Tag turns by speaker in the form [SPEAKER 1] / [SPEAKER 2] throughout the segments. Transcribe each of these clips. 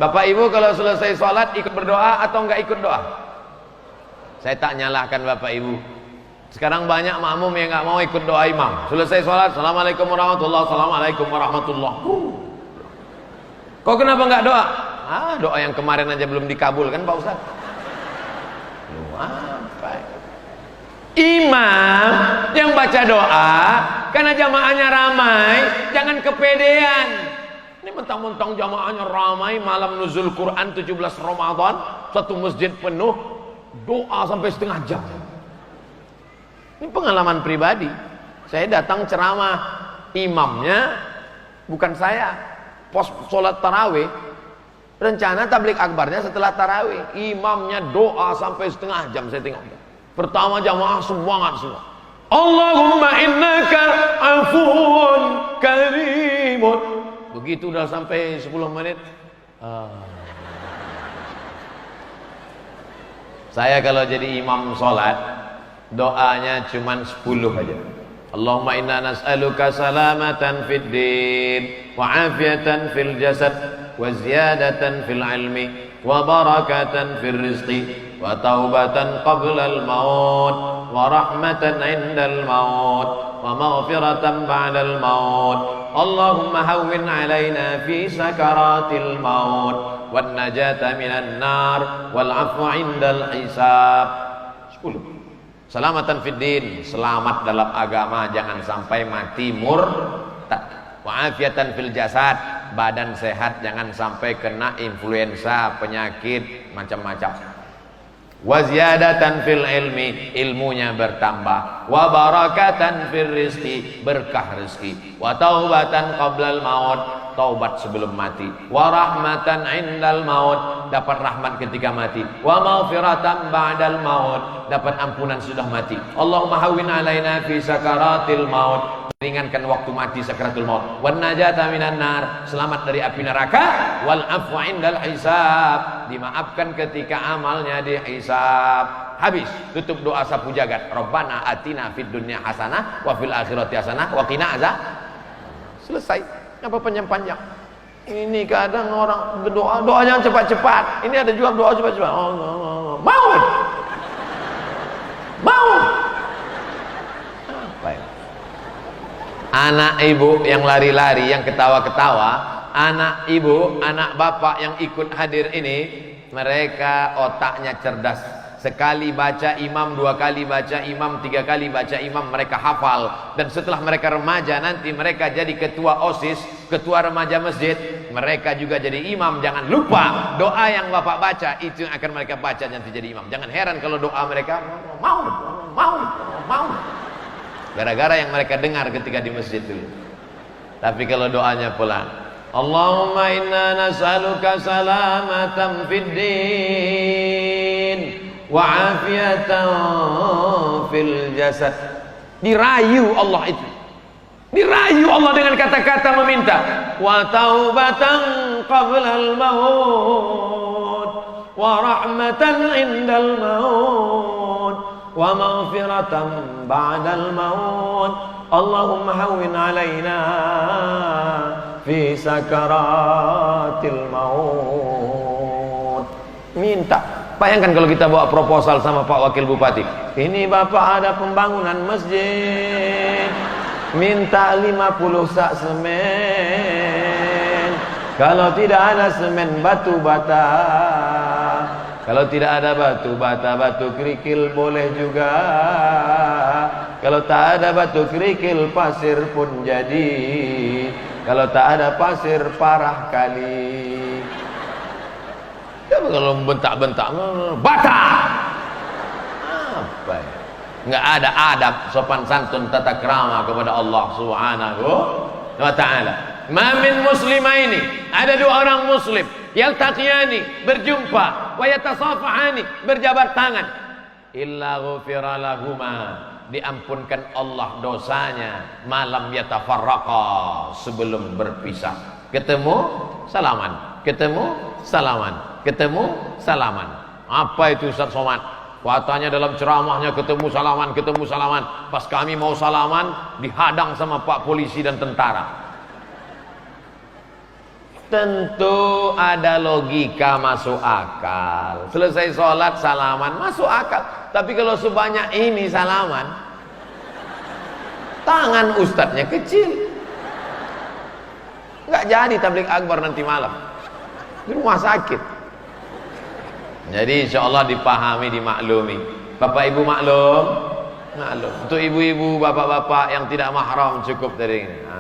[SPEAKER 1] Bapak Ibu kalau selesai sholat ikut berdoa atau enggak ikut doa? Saya tak nyalahkan Bapak Ibu. Sekarang banyak makmum yang enggak mau ikut doa imam. Selesai sholat, Assalamualaikum warahmatullahi wabarakatuh. Assalamualaikum warahmatullahi wabarakatuh. Kok kenapa enggak doa? Doa yang kemarin aja belum dikabulkan Pak Ustaz. Apa? Imam yang baca doa karena jamaahnya ramai, jangan kepedean. Ini mentang-mentang jamaahnya ramai, malam nuzul Quran 17 Ramadan, satu masjid penuh, doa sampai setengah jam. Ini pengalaman pribadi. Saya datang ceramah, imamnya bukan saya. Pos sholat tarawih, rencana tablik akbarnya setelah tarawih, imamnya doa sampai setengah jam. Saya tengok. Pertama jamaah semangat semua. Allahumma innaka afuun karimun. Begitu udah sampai 10 menit, saya kalau jadi imam sholat, doanya cuman 10 aja. Allahumma inna nas'aluka salamatan fid din, wa afiatan fil jasad, wa ziyadatan fil ilmi, wa barakatan fil rizqi, wa taubatan qabla al maut, wa rahmatan indal maut, wa maghfiratan ba'dal maut. Allahumma hawwin alaina fi sakaratil maut, wan najata minan nar, wal afwa indal hisab. 10. Selamatan fid din, selamat dalam agama, jangan sampai mati murtad. Wa afiatan fil jasad, badan sehat, jangan sampai kena influenza, penyakit macam-macam. Wa ziyadatan fil ilmi, ilmunya bertambah. Wa barakatan fil rizqi, berkah rezeki. Wa taubatan qablal maut, taubat sebelum mati. Wa rahmatan indal maut, dapat rahmat ketika mati. Wa maghfiratan ba'dal maut, dapat ampunan sudah mati. Allahumma hawwin alaina fi sakaratil maut, ringankan waktu mati sakaratul maut. Wan najata minan nar, selamat dari api neraka. Wal afwa indal hisab, dimaafkan ketika amalnya dihisab. Habis, tutup doa sapu jagat. Rabbana atina fid dunya hasanah wa fil akhirati hasanah wa qina azab. Selesai. Apa panjang-panjang? Ini kadang orang berdoa, doa jangan cepat-cepat. Ini ada juga doa cepat-cepat. Maut. Apa ya? Anak ibu yang lari-lari, yang ketawa-ketawa, anak ibu, anak bapak yang ikut hadir ini, mereka otaknya cerdas. Sekali baca imam, 2 kali baca imam, 3 kali baca imam, mereka hafal. Dan setelah mereka remaja, nanti mereka jadi ketua OSIS, ketua remaja masjid, mereka juga jadi imam. Jangan lupa, doa yang bapak baca, itu yang akan mereka baca nanti jadi imam. Jangan heran kalau doa mereka mau. Gara-gara yang mereka dengar ketika di masjid dulu. Tapi kalau doanya pelan, Allahumma inna nas'aluka salamatan fid din wa afiyatan fil jasad. Dirayu Allah itu. Dirayu Allah dengan kata-kata meminta. Wa taubatan qablal maut, wa rahmatan indal maut, wa maghfiratan ba'dal maut. Allahumma hawwin alaina fi sakaratil maut. Minta. Bayangkan kalau kita bawa proposal sama Pak Wakil Bupati. Ini Bapak ada pembangunan masjid, minta 50 sak semen. Kalau tidak ada semen, batu bata. Kalau tidak ada batu bata, batu kerikil boleh juga. Kalau tak ada batu kerikil, pasir pun jadi. Kalau tak ada pasir, parah kali. Ya, kalau bentak-bentak, bata. Apa ya? Enggak ada adab, sopan santun, tata krama kepada Allah Subhanahu wa ta'ala. Ma min muslimaini, ada 2 orang muslim, yaltaqiyani, berjumpa, wa yatasafahani, berjabat tangan, illa ghufira lahuma, diampunkan Allah dosanya, malam yatafarraqa, sebelum berpisah. Ketemu salaman, ketemu salaman, ketemu salaman. Apa itu Ustaz Somad? Katanya dalam ceramahnya ketemu salaman, ketemu salaman. Pas kami mau salaman, dihadang sama Pak polisi dan tentara. Tentu ada logika masuk akal. Selesai sholat salaman masuk akal. Tapi kalau sebanyak ini salaman, tangan ustadznya kecil, nggak jadi tabligh akbar nanti malam di rumah sakit. Jadi insya Allah dipahami, dimaklumi. Bapak ibu maklum, maklum. Untuk ibu-ibu, bapak-bapak yang tidak mahram cukup dari ini.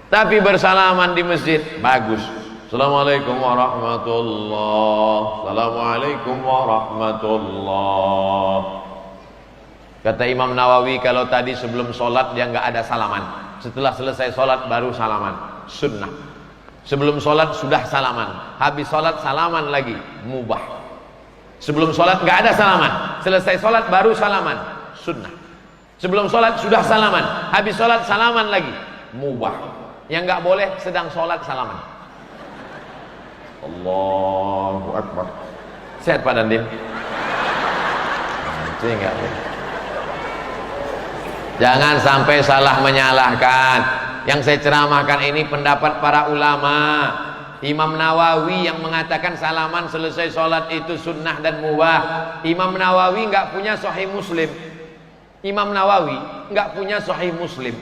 [SPEAKER 1] Tapi bersalaman di masjid bagus. Assalamualaikum warahmatullahi. Assalamualaikum warahmatullahi. Kata Imam Nawawi, kalau tadi sebelum sholat dia nggak ada salaman, setelah selesai sholat baru salaman, sunnah. Sebelum sholat sudah salaman, habis sholat salaman lagi, mubah. Sebelum sholat nggak ada salaman, selesai sholat baru salaman, sunnah. Sebelum sholat sudah salaman, habis sholat salaman lagi, mubah. Yang nggak boleh sedang sholat salaman. Allahu Akbar. Sehat Pak Dandim? Itu nggak boleh. Jangan sampai salah menyalahkan. Yang saya ceramahkan ini pendapat para ulama. Imam Nawawi yang mengatakan salaman selesai sholat itu sunnah dan mubah. Imam Nawawi nggak punya Sahih Muslim. Imam Nawawi nggak punya Sahih Muslim.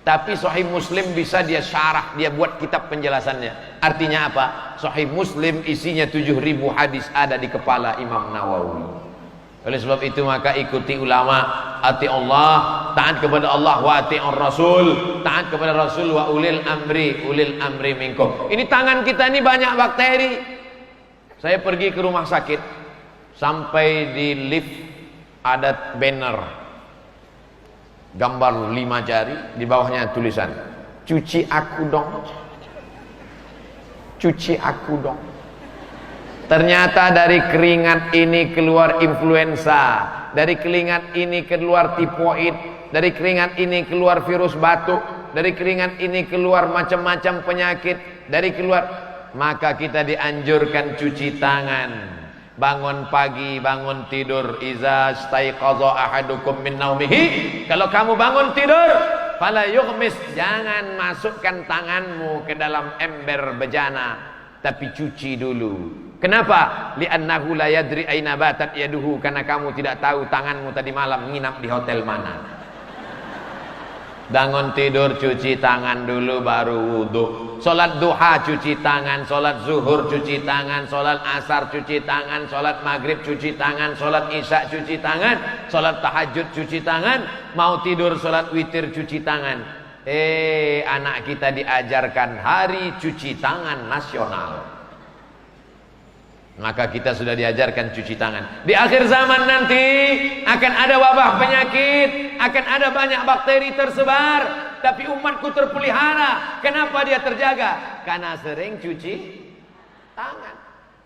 [SPEAKER 1] Tapi Sahih Muslim bisa dia syarah, dia buat kitab penjelasannya. Artinya apa? Sahih Muslim isinya 7.000 hadis ada di kepala Imam Nawawi. Oleh sebab itu maka ikuti ulama, ati Allah, taat kepada Allah, wa ati'ur Rasul, taat kepada Rasul, wa ulil amri minkum. Ini tangan kita ini banyak bakteri. Saya pergi ke rumah sakit, sampai di lift ada banner gambar 5 jari, di bawahnya tulisan, cuci aku dong, cuci aku dong. Ternyata dari keringat ini keluar influenza, dari keringat ini keluar tifoid, dari keringat ini keluar virus batuk, dari keringat ini keluar macam-macam penyakit, dari keluar. Maka kita dianjurkan cuci tangan. Bangun pagi, bangun tidur, iza staiqadha ahadukum min naumihi, kalau kamu bangun tidur, fala yughmis, jangan masukkan tanganmu ke dalam ember bejana, tapi cuci dulu. Kenapa? Li'annahu la yadri aina batat yaduhu, karena kamu tidak tahu tanganmu tadi malam nginap di hotel mana. Bangun tidur cuci tangan dulu baru wudu. Salat duha cuci tangan, salat zuhur cuci tangan, salat asar cuci tangan, salat maghrib cuci tangan, salat isya cuci tangan, salat tahajud cuci tangan, mau tidur salat witir cuci tangan. Anak kita diajarkan hari cuci tangan nasional. Maka kita sudah diajarkan cuci tangan. Di akhir zaman nanti akan ada wabah penyakit, akan ada banyak bakteri tersebar, tapi umatku terpelihara. Kenapa dia terjaga? Karena sering cuci tangan.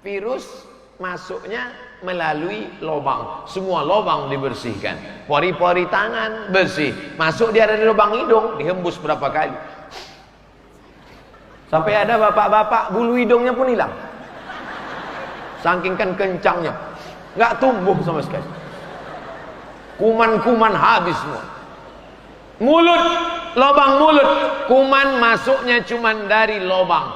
[SPEAKER 1] Virus masuknya melalui lubang, semua lubang dibersihkan. Pori-pori tangan bersih, masuk dia dari lubang hidung, dihembus berapa kali. Sampai ada bapak-bapak bulu hidungnya pun hilang. Saking kan kencangnya, nggak tumbuh sama sekali. Kuman-kuman habis semua. Mulut, lubang mulut, kuman masuknya cuma dari lubang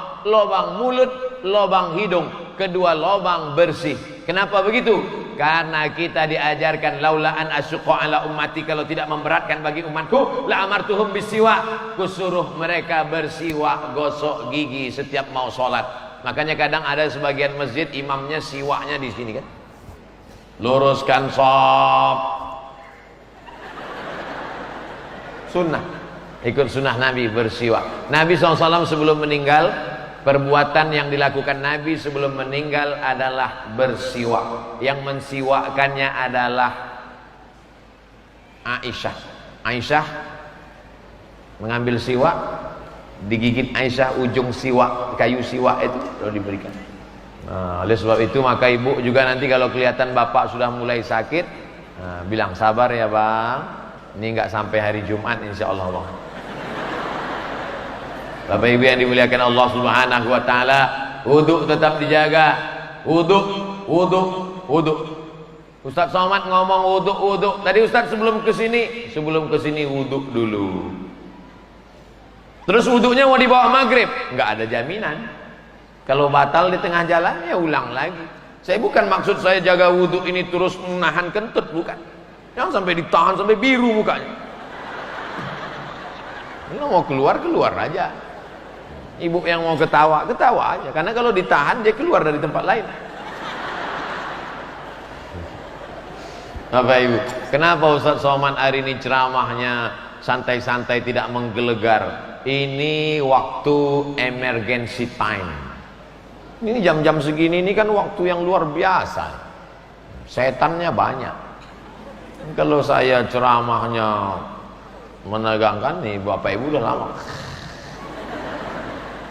[SPEAKER 1] mulut, lubang hidung, kedua lubang bersih. Kenapa begitu? Karena kita diajarkan laula an asyqa ala ummati, kalau tidak memberatkan bagi umatku, la amartuhum bisiwak, kusuruh mereka bersiwak, gosok gigi setiap mau sholat. Makanya kadang ada sebagian masjid imamnya siwaknya di sini kan. Luruskan shaf. Sunnah. Ikut sunnah Nabi bersiwak. Nabi SAW sebelum meninggal, perbuatan yang dilakukan Nabi sebelum meninggal adalah bersiwak. Yang mensiwakkannya adalah Aisyah. Aisyah mengambil siwak, digigit Aisyah ujung siwak, kayu siwak itu lalu diberikan. Oleh sebab itu maka ibu juga nanti kalau kelihatan bapak sudah mulai sakit, bilang sabar ya bang, ini nggak sampai hari Jumat insya Allah bang. Bapak ibu yang dimuliakan Allah Subhanahu Wa Taala, wudu tetap dijaga, wudu. Ustaz Somad ngomong wudu. Tadi Ustaz sebelum kesini wudu dulu. Terus wudhunya mau dibawa maghrib, nggak ada jaminan. Kalau batal di tengah jalan, ya ulang lagi. Saya bukan maksud saya jaga wudhu ini terus menahan kentut, bukan. Jangan sampai ditahan sampai biru mukanya. Kalau mau keluar, keluar aja. Ibu yang mau ketawa, ketawa aja. Karena kalau ditahan, dia keluar dari tempat lain. Bapak Ibu, kenapa Ustaz Somad hari ini ceramahnya santai-santai, tidak menggelegar? Ini waktu emergency time. Ini jam-jam segini ini kan waktu yang luar biasa. Setannya banyak. Kalau saya ceramahnya menegangkan nih, Bapak Ibu udah lama.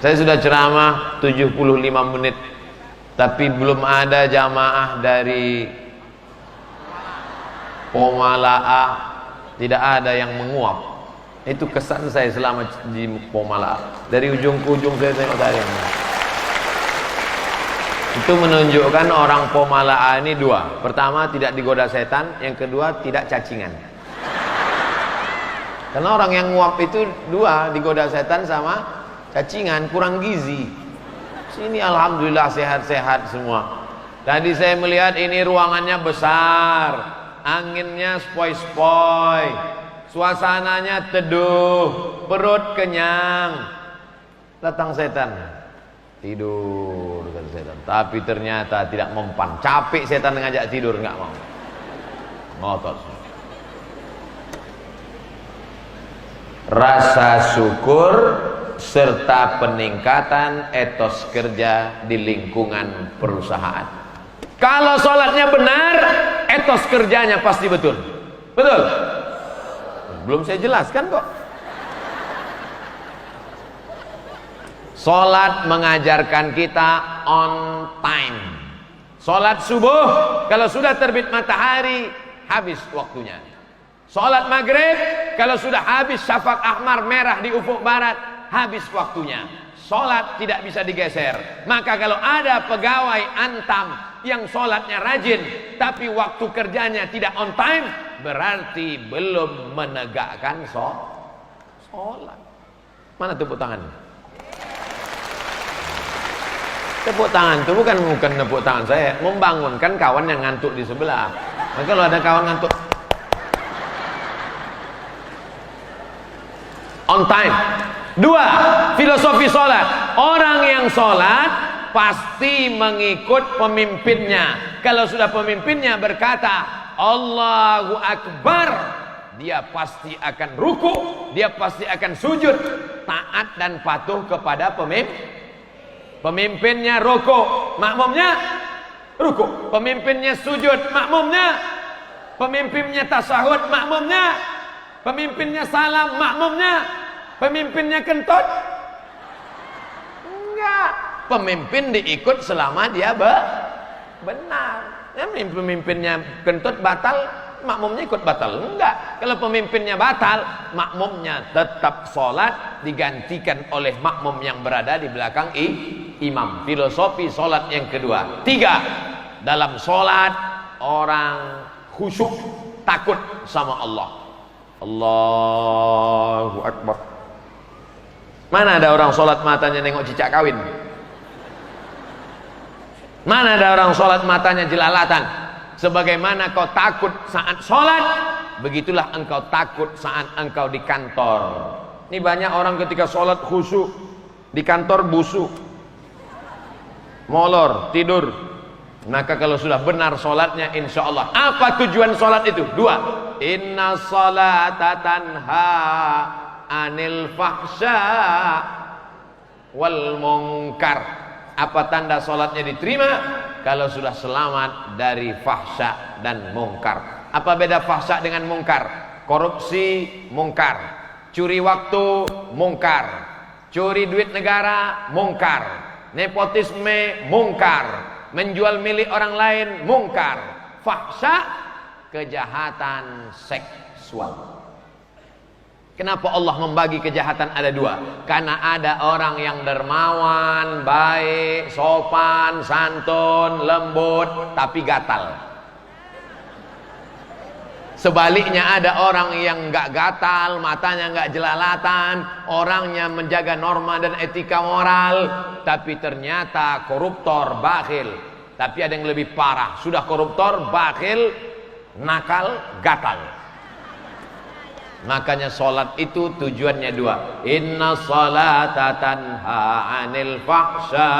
[SPEAKER 1] Saya sudah ceramah 75 menit, tapi belum ada jamaah dari Pomala'a, tidak ada yang menguap. Itu kesan saya selama di Pomala'a. Dari ujung ke ujung saya tengok tadi. Itu menunjukkan orang Pomala'a ini dua. Pertama, tidak digoda setan. Yang kedua, tidak cacingan. Karena orang yang nguap itu dua, digoda setan sama cacingan, kurang gizi. Sini alhamdulillah sehat-sehat semua. Tadi saya melihat ini ruangannya besar, anginnya spoi-spoi, suasananya teduh, perut kenyang. Datang setan, tidur kata setan. Tapi ternyata tidak mempan. Capek setan ngajak tidur, nggak mau. Ngotot. Rasa syukur serta peningkatan etos kerja di lingkungan perusahaan. Kalau sholatnya benar, etos kerjanya pasti betul. Betul? Belum saya jelaskan kok. Sholat mengajarkan kita on time. Sholat subuh, kalau sudah terbit matahari, habis waktunya. Sholat maghrib, kalau sudah habis syafaq ahmar merah di ufuk barat, habis waktunya. Sholat tidak bisa digeser. Maka kalau ada pegawai antam yang sholatnya rajin, tapi waktu kerjanya tidak on time, berarti belum menegakkan sholat. Mana tepuk tangan? Tepuk tangan itu bukan tepuk tangan saya, membangunkan kawan yang ngantuk di sebelah. Maka kalau ada kawan ngantuk, on time. Dua, filosofi sholat. Orang yang sholat pasti mengikut pemimpinnya. Kalau sudah pemimpinnya berkata Allahu Akbar, dia pasti akan ruku, dia pasti akan sujud, taat dan patuh kepada pemimpin. Pemimpinnya ruku, makmumnya ruku. Pemimpinnya sujud, makmumnya. Pemimpinnya tasahud, makmumnya. Pemimpinnya salam, makmumnya. Pemimpinnya kentut? Enggak. Pemimpin diikut selama dia benar. Ya, pemimpinnya kentut batal, makmumnya ikut batal? Enggak. Kalau pemimpinnya batal, makmumnya tetap sholat, digantikan oleh makmum yang berada di belakang imam. Filosofi sholat yang kedua. Tiga, dalam sholat orang khusyuk, takut sama Allah. Allahu Akbar. Mana ada orang sholat matanya nengok cicak kawin? Mana ada orang sholat matanya jelalatan? Sebagaimana kau takut saat sholat, begitulah engkau takut saat engkau di kantor. Ini banyak orang ketika sholat khusyuk, di kantor busuk, molor, tidur. Maka kalau sudah benar sholatnya, insya Allah. Apa tujuan sholat itu? Dua. Inna sholata tanha anil fahsya wal munkar. Apa tanda sholatnya diterima? Kalau sudah selamat dari fahsya dan munkar. Apa beda fahsya dengan munkar? Korupsi munkar, curi waktu munkar, curi duit negara munkar, nepotisme munkar, menjual milik orang lain munkar. Fahsya, kejahatan seksual. Kenapa Allah membagi kejahatan ada dua? Karena ada orang yang dermawan, baik, sopan, santun, lembut, tapi gatal. Sebaliknya ada orang yang nggak gatal, matanya nggak jelalatan, orangnya menjaga norma dan etika moral, tapi ternyata koruptor, bakhil. Tapi ada yang lebih parah, sudah koruptor, bakhil, nakal, gatal. Makanya sholat itu tujuannya dua. Inna sholata tanha anil fahsya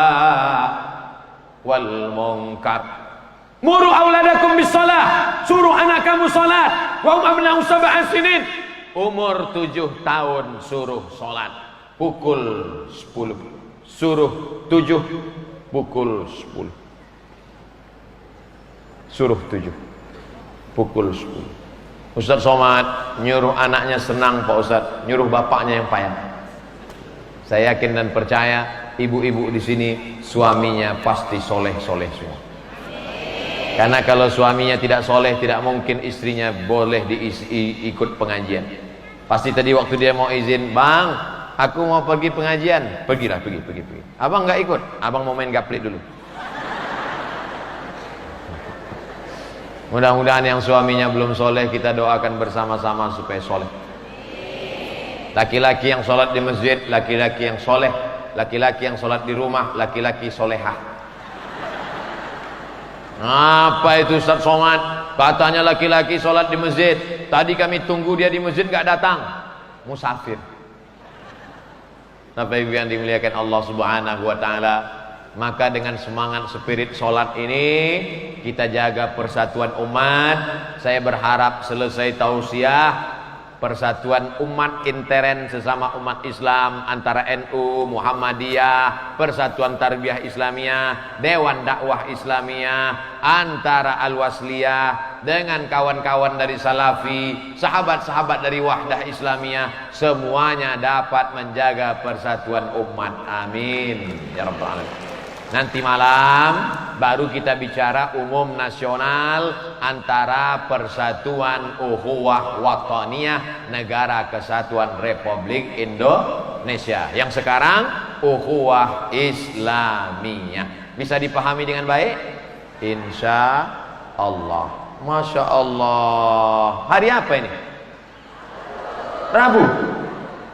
[SPEAKER 1] wal munkar. Muru auladakum bis shalah, suruh anak kamu salat. Wa hum abna'u sab'a sinin. Umur 7 tahun suruh salat. Pukul 10. Suruh 7 pukul 10. Suruh 7 pukul 10. Ustaz Somad nyuruh anaknya senang Pak Ustaz, nyuruh bapaknya yang payah. Saya yakin dan percaya ibu-ibu di sini suaminya pasti soleh-soleh semua. Karena kalau suaminya tidak soleh, tidak mungkin istrinya boleh ikut pengajian. Pasti tadi waktu dia mau izin, bang, aku mau pergi pengajian. Pergilah, pergi. Abang nggak ikut, abang mau main gaplit dulu. Mudah-mudahan yang suaminya belum soleh, kita doakan bersama-sama supaya soleh. Laki-laki yang sholat di masjid, laki-laki yang soleh. Laki-laki yang sholat di rumah, laki-laki solehah. Apa itu Ustaz Somad? Katanya laki-laki sholat di masjid. Tadi kami tunggu dia di masjid gak datang. Musafir. Bapak Ibu yang dimuliakan Allah Subhanahu wa taala, maka dengan semangat spirit sholat ini kita jaga persatuan umat. Saya berharap selesai tausiah, persatuan umat intern sesama umat Islam antara NU, Muhammadiyah, Persatuan Tarbiyah Islamiyah, Dewan Dakwah Islamiyah, antara Al-Wasliyah dengan kawan-kawan dari Salafi, sahabat-sahabat dari Wahdah Islamiyah, semuanya dapat menjaga persatuan umat. Amin ya rabbal alamin. Nanti malam baru kita bicara umum nasional antara Persatuan Ukhuwah Wataniyah Negara Kesatuan Republik Indonesia. Yang sekarang Ukhuwah Islamiyah. Bisa dipahami dengan baik? Insya Allah. Masya Allah. Hari apa ini? Rabu.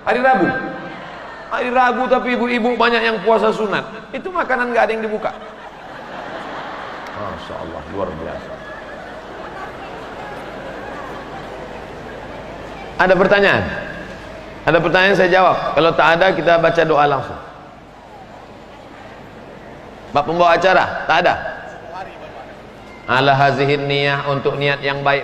[SPEAKER 1] Hari Rabu. Hari Rabu tapi ibu-ibu banyak yang puasa sunat. Itu makanan gak ada yang dibuka. Masya Allah, luar biasa. Ada pertanyaan? Ada pertanyaan saya jawab. Kalau tak ada kita baca doa langsung. Pak pembawa acara, tak ada? Ala hazihin niyah, untuk niat yang baik.